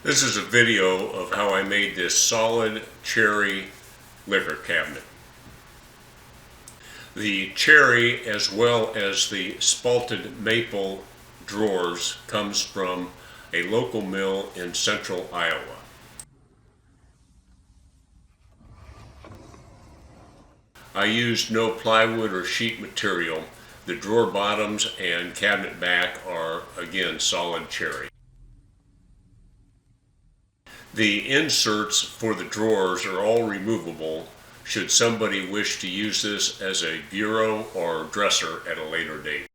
This is a video of how I made this solid cherry liquor cabinet. The cherry as well as the spalted maple drawers comes from a local mill in central Iowa. I used no plywood or sheet material. The drawer bottoms and cabinet back are again solid cherry. The inserts for the drawers are all removable should somebody wish to use this as a bureau or dresser at a later date.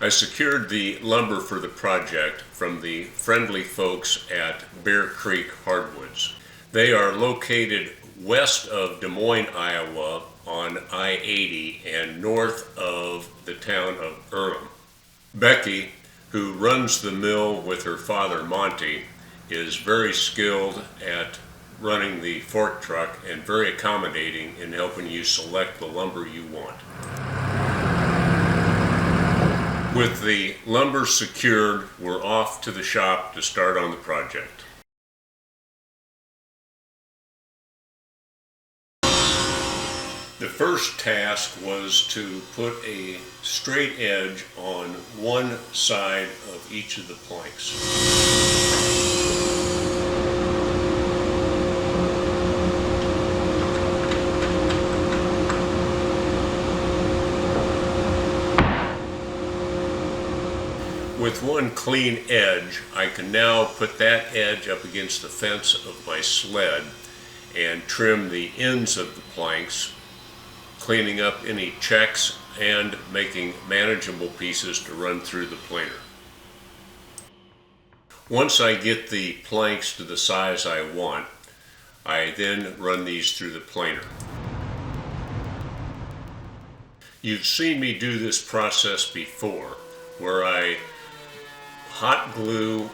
I secured the lumber for the project from the friendly folks at Bear Creek Hardwoods. They are located west of Des Moines, Iowa on I-80 and north of the town of Earlham. Becky, who runs the mill with her father Monty, is very skilled at running the fork truck and very accommodating in helping you select the lumber you want. With the lumber secured, we're off to the shop to start on the project. The first task was to put a straight edge on one side of each of the planks. With one clean edge, I can now put that edge up against the fence of my sled and trim the ends of the planks, cleaning up any checks and making manageable pieces to run through the planer. Once I get the planks to the size I want, I then run these through the planer. You've seen me do this process before, where I hot glue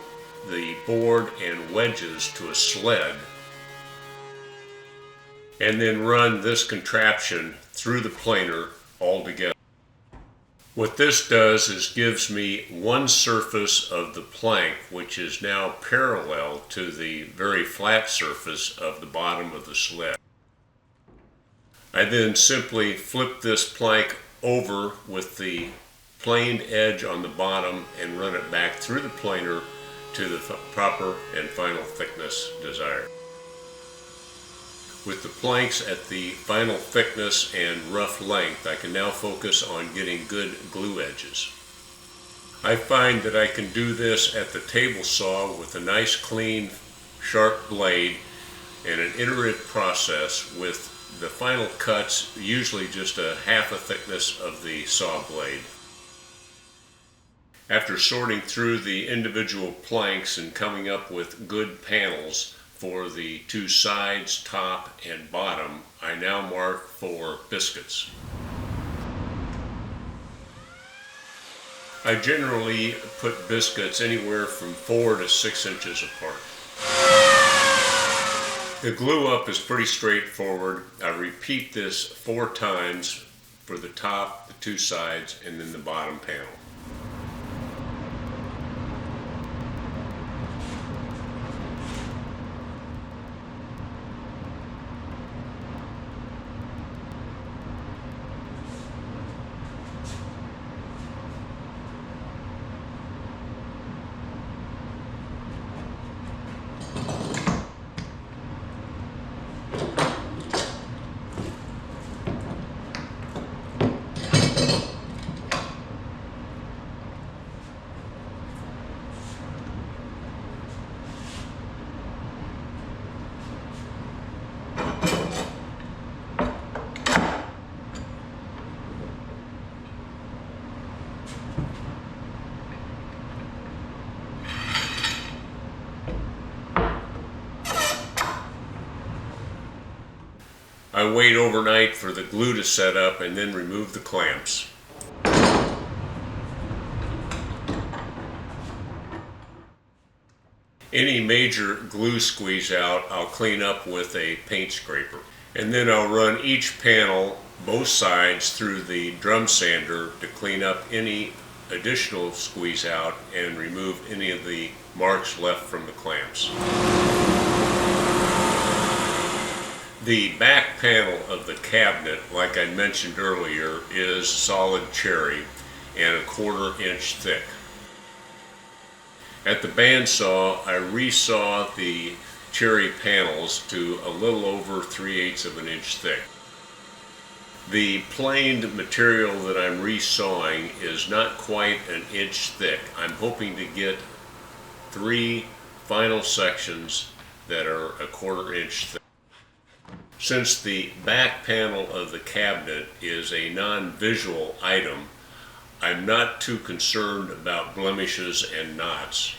the board and wedges to a sled and then run this contraption through the planer all together. What this does is gives me one surface of the plank, which is now parallel to the very flat surface of the bottom of the sled. I then simply flip this plank over with the planed edge on the bottom and run it back through the planer to the proper and final thickness desired. With the planks at the final thickness and rough length, I can now focus on getting good glue edges. I find that I can do this at the table saw with a nice clean sharp blade and an iterative process with the final cuts usually just a half a thickness of the saw blade. After sorting through the individual planks and coming up with good panels for the two sides, top and bottom, I now mark for biscuits. I generally put biscuits anywhere from 4 to 6 inches apart. The glue up is pretty straightforward. I repeat this 4 times for the top, the two sides, and then the bottom panel. I wait overnight for the glue to set up and then remove the clamps. Any major glue squeeze out, I'll clean up with a paint scraper. And then I'll run each panel, both sides, through the drum sander to clean up any additional squeeze out and remove any of the marks left from the clamps. The back panel of the cabinet, like I mentioned earlier, is solid cherry and 1/4 inch thick. At the bandsaw, I resaw the cherry panels to a little over 3/8 of an inch thick. The planed material that I'm resawing is not quite an inch thick. I'm hoping to get 3 final sections that are 1/4 inch thick. Since the back panel of the cabinet is a non-visual item, I'm not too concerned about blemishes and knots.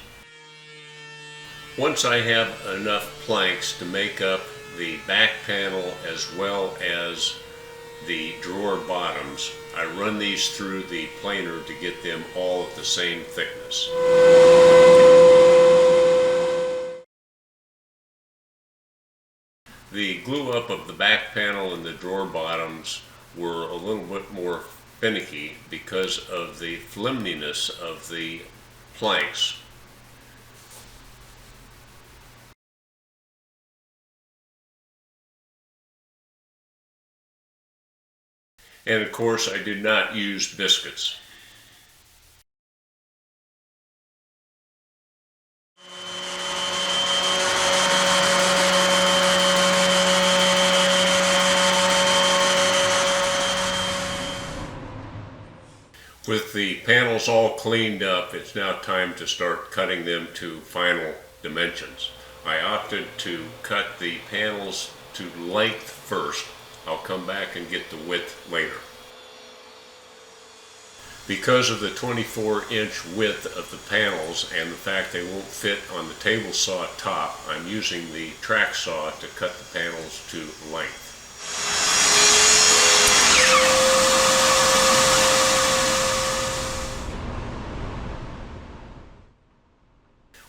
Once I have enough planks to make up the back panel as well as the drawer bottoms, I run these through the planer to get them all at the same thickness. The glue up of the back panel and the drawer bottoms were a little bit more finicky because of the flimsiness of the planks. And of course, I did not use biscuits. With the panels all cleaned up, it's now time to start cutting them to final dimensions. I opted to cut the panels to length first. I'll come back and get the width later. Because of the 24-inch width of the panels and the fact they won't fit on the table saw top, I'm using the track saw to cut the panels to length.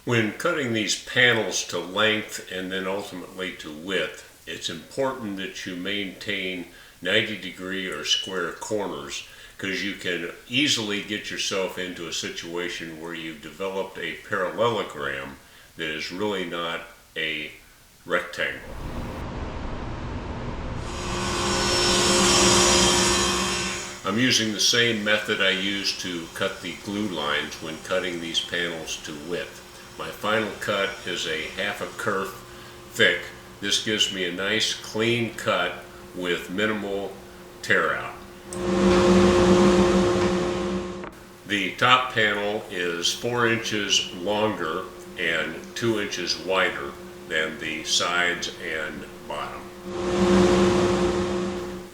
When cutting these panels to length and then ultimately to width, it's important that you maintain 90-degree or square corners, because you can easily get yourself into a situation where you've developed a parallelogram that is really not a rectangle. I'm using the same method I used to cut the glue lines when cutting these panels to width. My final cut is a 1/2 kerf thick. This gives me a nice clean cut with minimal tear out. The top panel is 4 inches longer and 2 inches wider than the sides and bottom.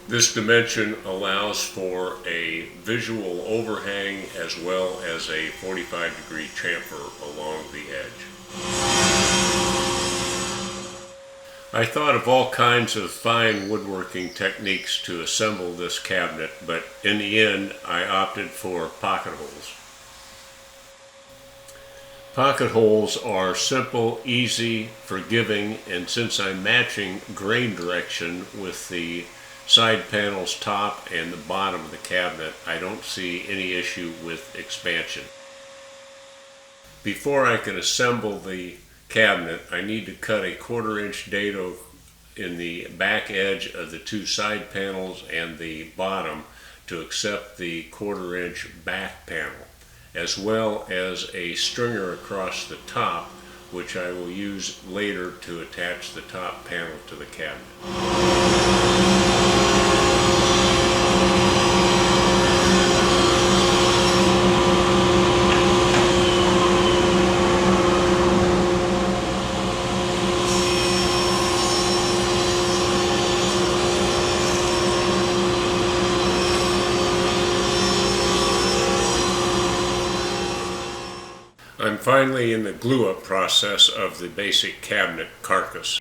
This dimension allows for a visual overhang as well as a 45-degree chamfer along the edge. I thought of all kinds of fine woodworking techniques to assemble this cabinet, but in the end I opted for pocket holes. Pocket holes are simple, easy, forgiving, and since I'm matching grain direction with the side panel's top and the bottom of the cabinet, I don't see any issue with expansion. Before I can assemble the cabinet, I need to cut a 1/4 inch dado in the back edge of the 2 side panels and the bottom to accept the 1/4 inch back panel, as well as a stringer across the top, which I will use later to attach the top panel to the cabinet. I'm finally in the glue-up process of the basic cabinet carcass.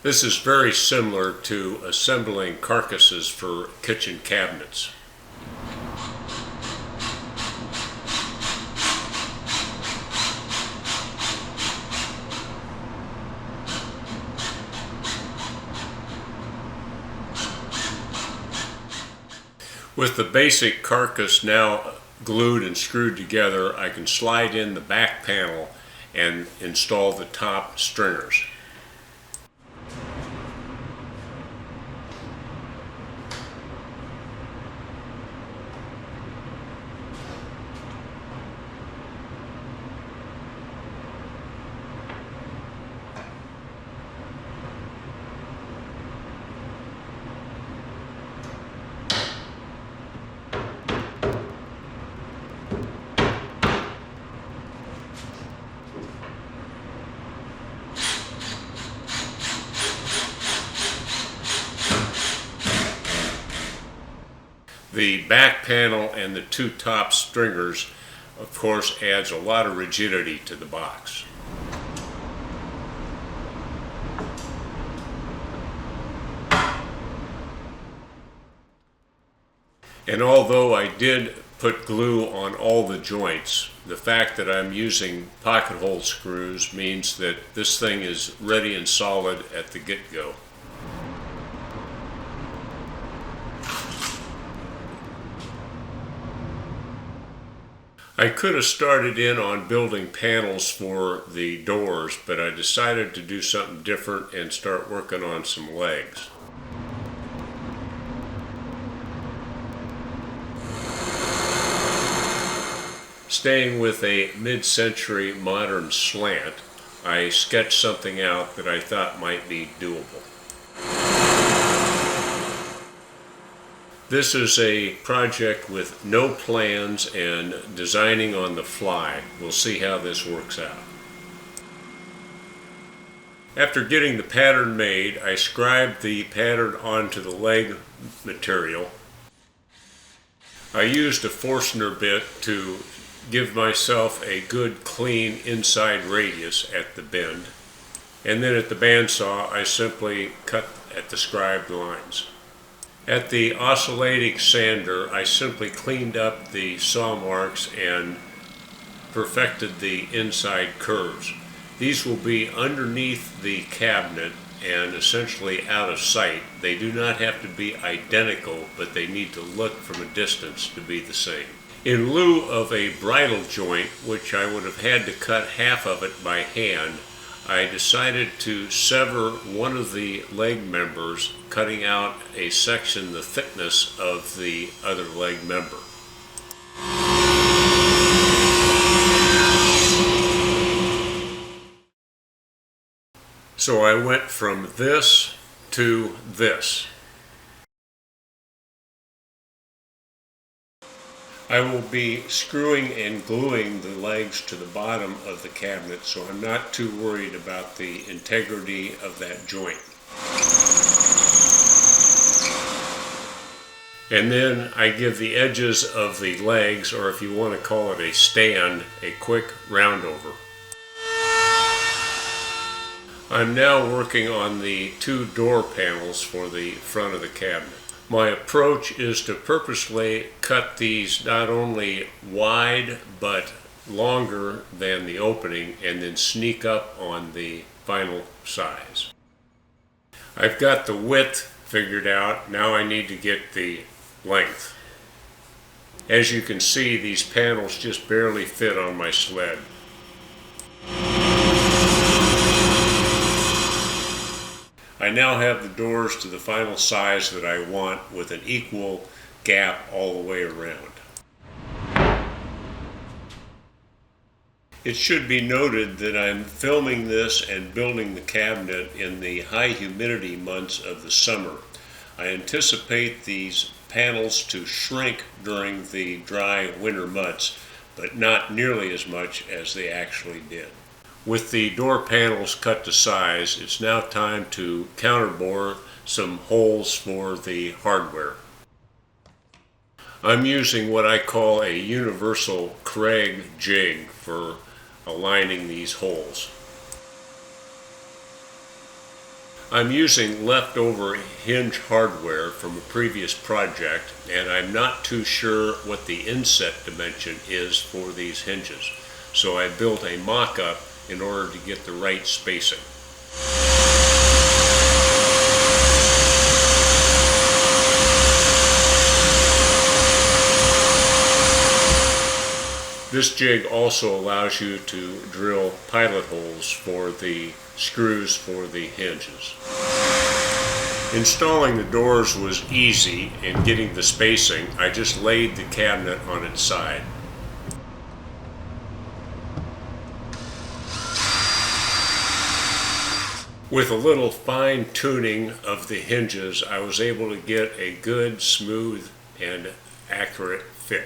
This is very similar to assembling carcasses for kitchen cabinets. With the basic carcass now glued and screwed together, I can slide in the back panel and install the top stringers. The back panel and the two top stringers, of course, adds a lot of rigidity to the box. And although I did put glue on all the joints, the fact that I'm using pocket hole screws means that this thing is ready and solid at the get-go. I could have started in on building panels for the doors, but I decided to do something different and start working on some legs. Staying with a mid-century modern slant, I sketched something out that I thought might be doable. This is a project with no plans and designing on the fly. We'll see how this works out. After getting the pattern made, I scribed the pattern onto the leg material. I used a Forstner bit to give myself a good clean inside radius at the bend. And then at the bandsaw, I simply cut at the scribed lines. At the oscillating sander, I simply cleaned up the saw marks and perfected the inside curves. These will be underneath the cabinet and essentially out of sight. They do not have to be identical, but they need to look from a distance to be the same. In lieu of a bridle joint, which I would have had to cut half of it by hand, I decided to sever one of the leg members, cutting out a section the thickness of the other leg member. So I went from this to this. I will be screwing and gluing the legs to the bottom of the cabinet, so I'm not too worried about the integrity of that joint. And then I give the edges of the legs, or if you want to call it a stand, a quick round over. I'm now working on the two door panels for the front of the cabinet. My approach is to purposely cut these not only wide but longer than the opening and then sneak up on the final size. I've got the width figured out, now I need to get the length. As you can see, these panels just barely fit on my sled. I now have the doors to the final size that I want with an equal gap all the way around. It should be noted that I'm filming this and building the cabinet in the high humidity months of the summer. I anticipate these panels to shrink during the dry winter months, but not nearly as much as they actually did. With the door panels cut to size, it's now time to counterbore some holes for the hardware. I'm using what I call a universal Craig jig for aligning these holes. I'm using leftover hinge hardware from a previous project, and I'm not too sure what the inset dimension is for these hinges, so I built a mock-up in order to get the right spacing. This jig also allows you to drill pilot holes for the screws for the hinges. Installing the doors was easy, and getting the spacing, I just laid the cabinet on its side. With a little fine tuning of the hinges, I was able to get a good, smooth, and accurate fit.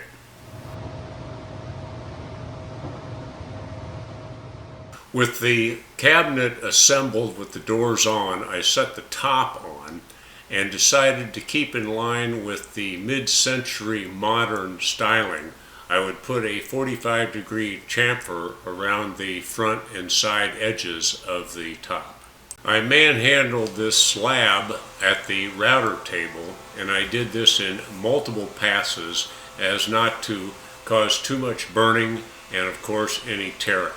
With the cabinet assembled with the doors on, I set the top on and decided to keep in line with the mid-century modern styling. I would put a 45-degree chamfer around the front and side edges of the top. I manhandled this slab at the router table, and I did this in multiple passes as not to cause too much burning and of course any tear out.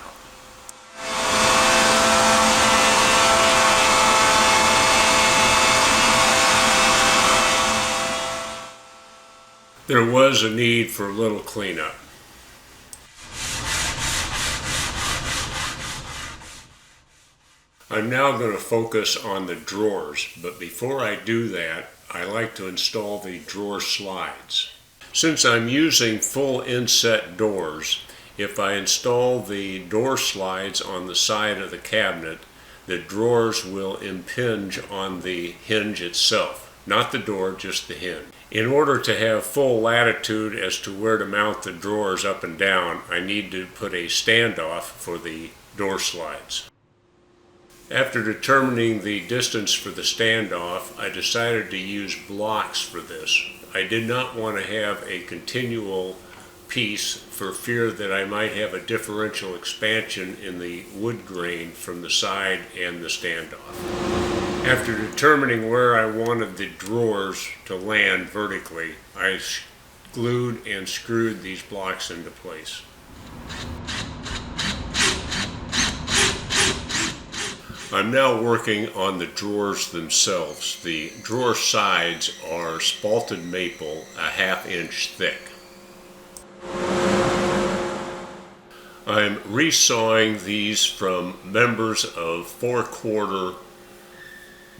There was a need for a little cleanup. I'm now going to focus on the drawers, but before I do that, I like to install the drawer slides. Since I'm using full inset doors, if I install the door slides on the side of the cabinet, the drawers will impinge on the hinge itself. Not the door, just the hinge. In order to have full latitude as to where to mount the drawers up and down, I need to put a standoff for the door slides. After determining the distance for the standoff, I decided to use blocks for this. I did not want to have a continual piece for fear that I might have a differential expansion in the wood grain from the side and the standoff. After determining where I wanted the drawers to land vertically, I glued and screwed these blocks into place. I'm now working on the drawers themselves. The drawer sides are spalted maple, a ½ inch thick. I'm resawing these from members of 4/4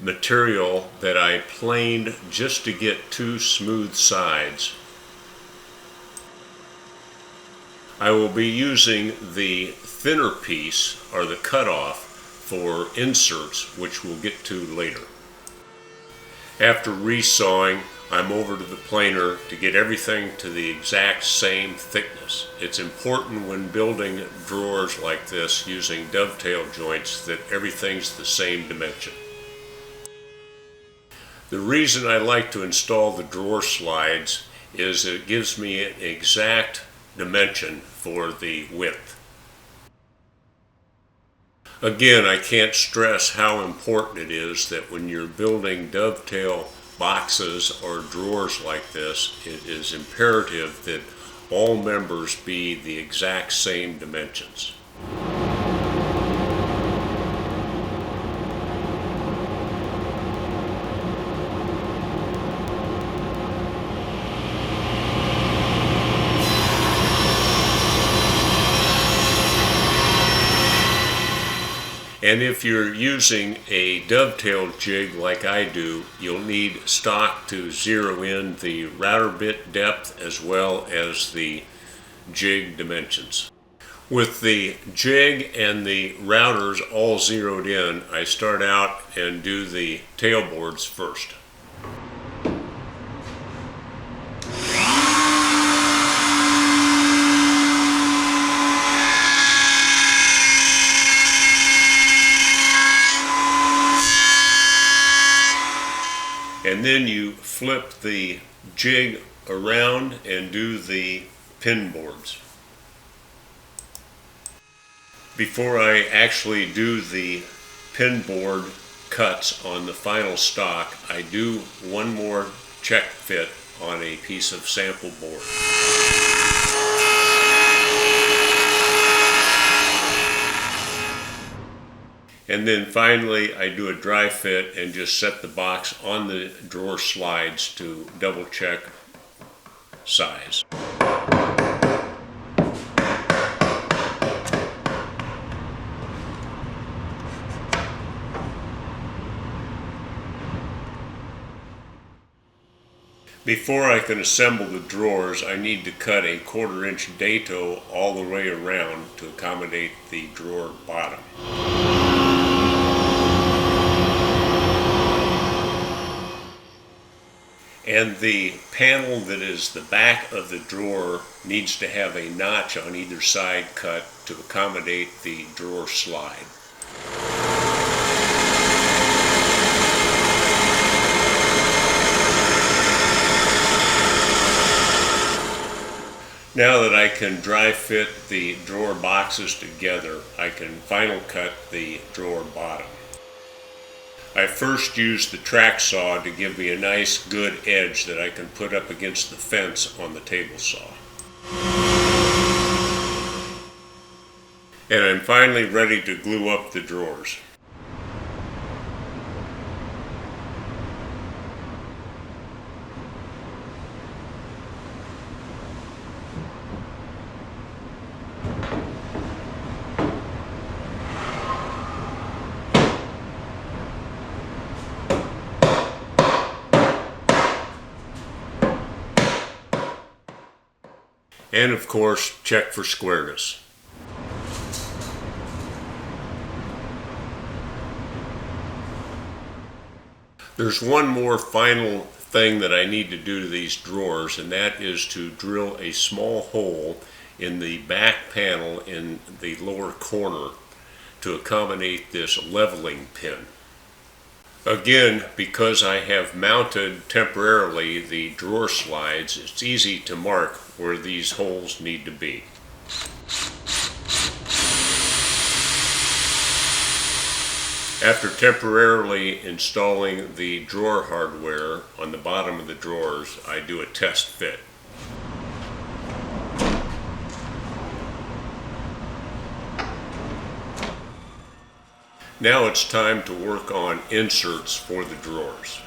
material that I planed just to get 2 smooth sides. I will be using the thinner piece, or the cutoff, for inserts, which we'll get to later. After resawing, I'm over to the planer to get everything to the exact same thickness. It's important when building drawers like this using dovetail joints that everything's the same dimension. The reason I like to install the drawer slides is it gives me an exact dimension for the width. Again, I can't stress how important it is that when you're building dovetail boxes or drawers like this, it is imperative that all members be the exact same dimensions. And if you're using a dovetail jig like I do, you'll need stock to zero in the router bit depth as well as the jig dimensions. With the jig and the routers all zeroed in, I start out and do the tailboards first. And then you flip the jig around and do the pin boards. Before I actually do the pin board cuts on the final stock, I do one more check fit on a piece of sample board. And then finally I do a dry fit and just set the box on the drawer slides to double check size. Before I can assemble the drawers, I need to cut a 1/4 inch dado all the way around to accommodate the drawer bottom. And the panel that is the back of the drawer needs to have a notch on either side cut to accommodate the drawer slide. Now that I can dry fit the drawer boxes together, I can final cut the drawer bottom. I first used the track saw to give me a nice good edge that I can put up against the fence on the table saw. And I'm finally ready to glue up the drawers. And of course, check for squareness. There's one more final thing that I need to do to these drawers, and that is to drill a small hole in the back panel in the lower corner to accommodate this leveling pin. Again, because I have mounted temporarily the drawer slides, it's easy to mark where these holes need to be. After temporarily installing the drawer hardware on the bottom of the drawers, I do a test fit. Now it's time to work on inserts for the drawers.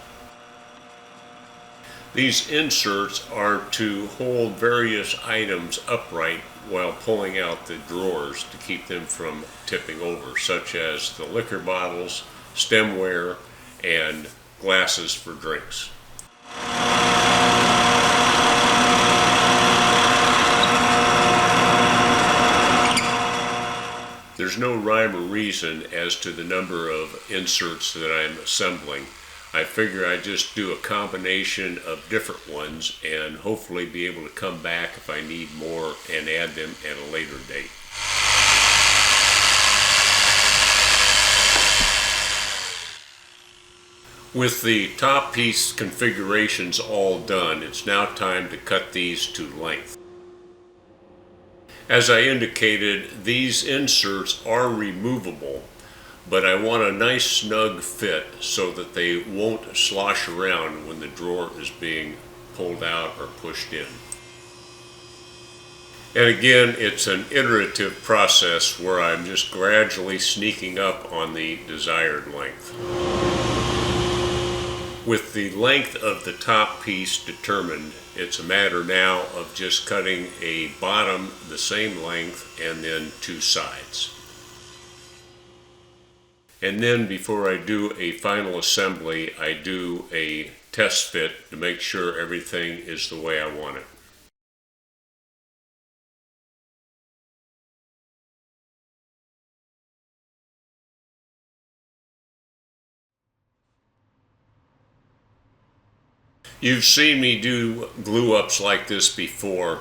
These inserts are to hold various items upright while pulling out the drawers to keep them from tipping over, such as the liquor bottles, stemware, and glasses for drinks. There's no rhyme or reason as to the number of inserts that I'm assembling. I figure I just do a combination of different ones and hopefully be able to come back if I need more and add them at a later date. With the top piece configurations all done, it's now time to cut these to length. As I indicated, these inserts are removable, but I want a nice snug fit so that they won't slosh around when the drawer is being pulled out or pushed in. And again, it's an iterative process where I'm just gradually sneaking up on the desired length. With the length of the top piece determined, it's a matter now of just cutting a bottom the same length and then two sides. And then before I do a final assembly, I do a test fit to make sure everything is the way I want it. You've seen me do glue ups like this before.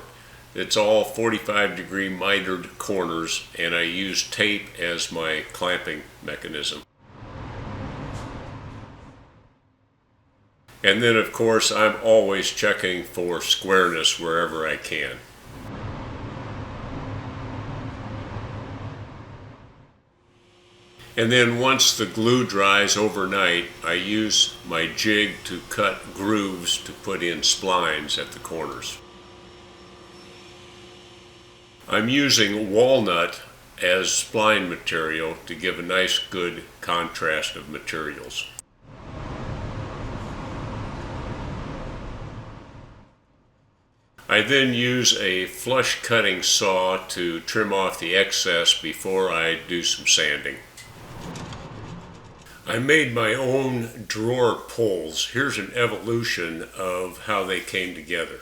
It's all 45-degree mitered corners, and I use tape as my clamping mechanism. And then of course I'm always checking for squareness wherever I can. And then once the glue dries overnight, I use my jig to cut grooves to put in splines at the corners. I'm using walnut as spline material to give a nice good contrast of materials. I then use a flush cutting saw to trim off the excess before I do some sanding. I made my own drawer pulls. Here's an evolution of how they came together.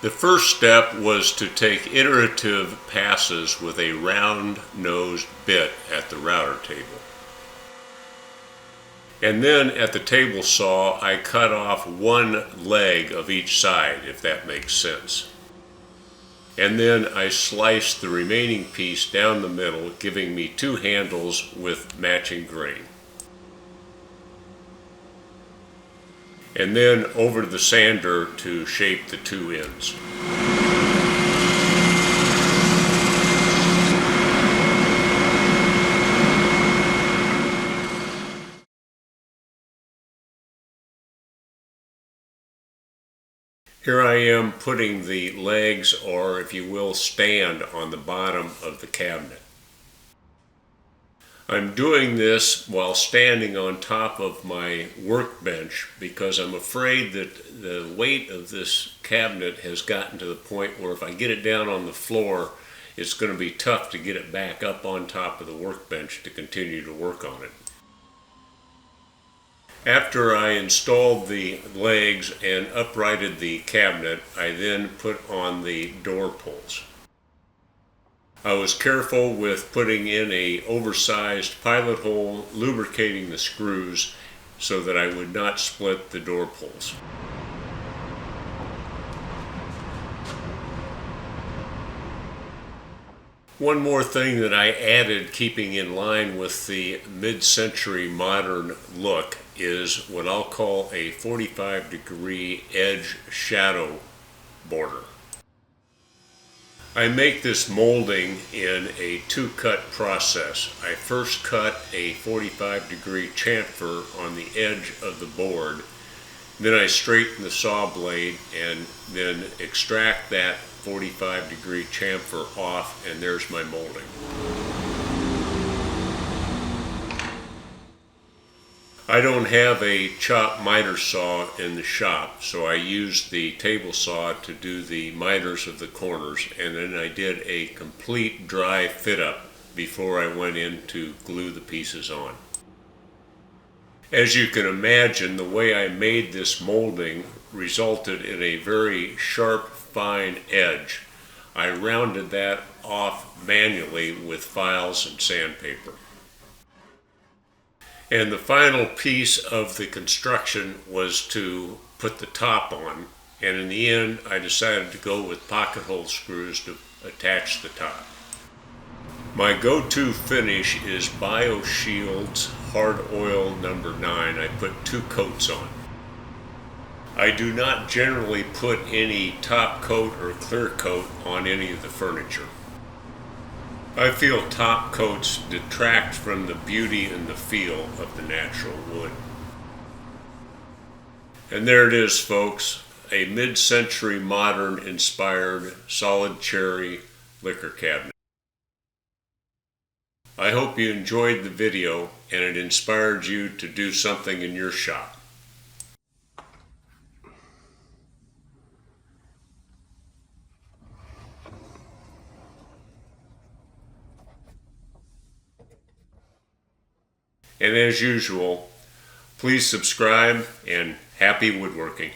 The first step was to take iterative passes with a round-nosed bit at the router table. And then at the table saw, I cut off one leg of each side, if that makes sense. And then I sliced the remaining piece down the middle, giving me two handles with matching grain. And then over to the sander to shape the two ends. Here I am putting the legs, or if you will, stand on the bottom of the cabinet. I'm doing this while standing on top of my workbench because I'm afraid that the weight of this cabinet has gotten to the point where if I get it down on the floor, it's going to be tough to get it back up on top of the workbench to continue to work on it. After I installed the legs and uprighted the cabinet, I then put on the door pulls. I was careful with putting in an oversized pilot hole, lubricating the screws so that I would not split the door pulls. One more thing that I added, keeping in line with the mid-century modern look, is what I'll call a 45-degree edge shadow border. I make this molding in a two-cut process. I first cut a 45-degree chamfer on the edge of the board, then I straighten the saw blade and then extract that 45-degree chamfer off, and there's my molding. I don't have a chop miter saw in the shop, so I used the table saw to do the miters of the corners, and then I did a complete dry fit up before I went in to glue the pieces on. As you can imagine, the way I made this molding resulted in a very sharp, fine edge. I rounded that off manually with files and sandpaper. And the final piece of the construction was to put the top on, and in the end I decided to go with pocket hole screws to attach the top. My go-to finish is BioShield's Hard Oil number 9. I put 2 coats on. I do not generally put any top coat or clear coat on any of the furniture. I feel top coats detract from the beauty and the feel of the natural wood. And there it is, folks, a mid-century modern inspired solid cherry liquor cabinet. I hope you enjoyed the video and it inspired you to do something in your shop. And as usual, please subscribe and happy woodworking.